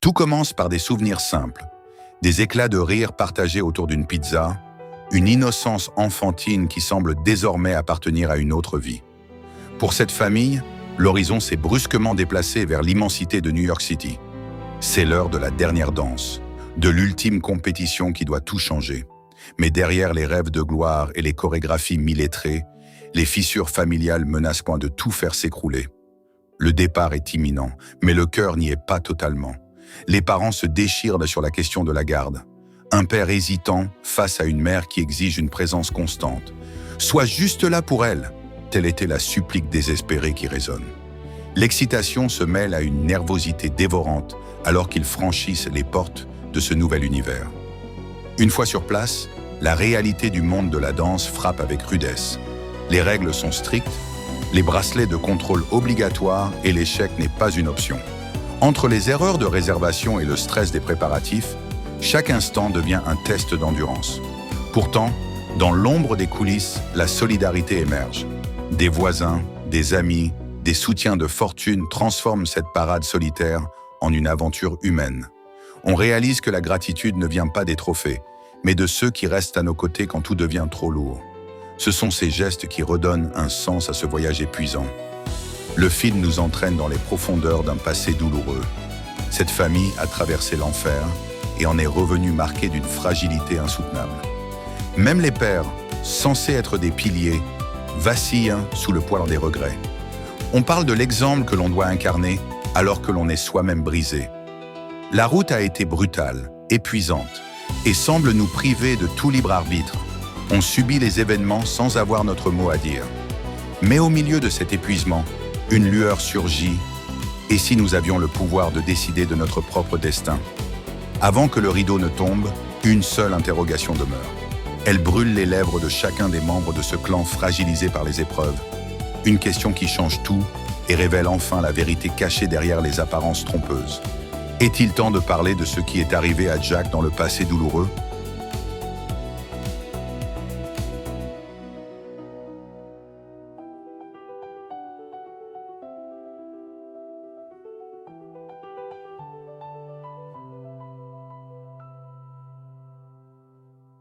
Tout commence par des souvenirs simples, des éclats de rire partagés autour d'une pizza, une innocence enfantine qui semble désormais appartenir à une autre vie. Pour cette famille, l'horizon s'est brusquement déplacé vers l'immensité de New York City. C'est l'heure de la dernière danse, de l'ultime compétition qui doit tout changer. Mais derrière les rêves de gloire et les chorégraphies millimétrées, les fissures familiales menacent point de tout faire s'écrouler. Le départ est imminent, mais le cœur n'y est pas totalement. Les parents se déchirent sur la question de la garde. Un père hésitant face à une mère qui exige une présence constante. Sois juste là pour elle, telle était la supplique désespérée qui résonne. L'excitation se mêle à une nervosité dévorante alors qu'ils franchissent les portes de ce nouvel univers. Une fois sur place, la réalité du monde de la danse frappe avec rudesse. Les règles sont strictes, les bracelets de contrôle obligatoires et l'échec n'est pas une option. Entre les erreurs de réservation et le stress des préparatifs, chaque instant devient un test d'endurance. Pourtant, dans l'ombre des coulisses, la solidarité émerge. Des voisins, des amis, des soutiens de fortune transforment cette parade solitaire en une aventure humaine. On réalise que la gratitude ne vient pas des trophées, mais de ceux qui restent à nos côtés quand tout devient trop lourd. Ce sont ces gestes qui redonnent un sens à ce voyage épuisant. Le film nous entraîne dans les profondeurs d'un passé douloureux. Cette famille a traversé l'enfer et en est revenue marquée d'une fragilité insoutenable. Même les pères, censés être des piliers, vacillent sous le poids des regrets. On parle de l'exemple que l'on doit incarner alors que l'on est soi-même brisé. La route a été brutale, épuisante, et semble nous priver de tout libre arbitre. On subit les événements sans avoir notre mot à dire. Mais au milieu de cet épuisement, une lueur surgit. Et si nous avions le pouvoir de décider de notre propre destin? Avant que le rideau ne tombe, une seule interrogation demeure. Elle brûle les lèvres de chacun des membres de ce clan fragilisé par les épreuves. Une question qui change tout et révèle enfin la vérité cachée derrière les apparences trompeuses. Est-il temps de parler de ce qui est arrivé à Jack dans le passé douloureux ?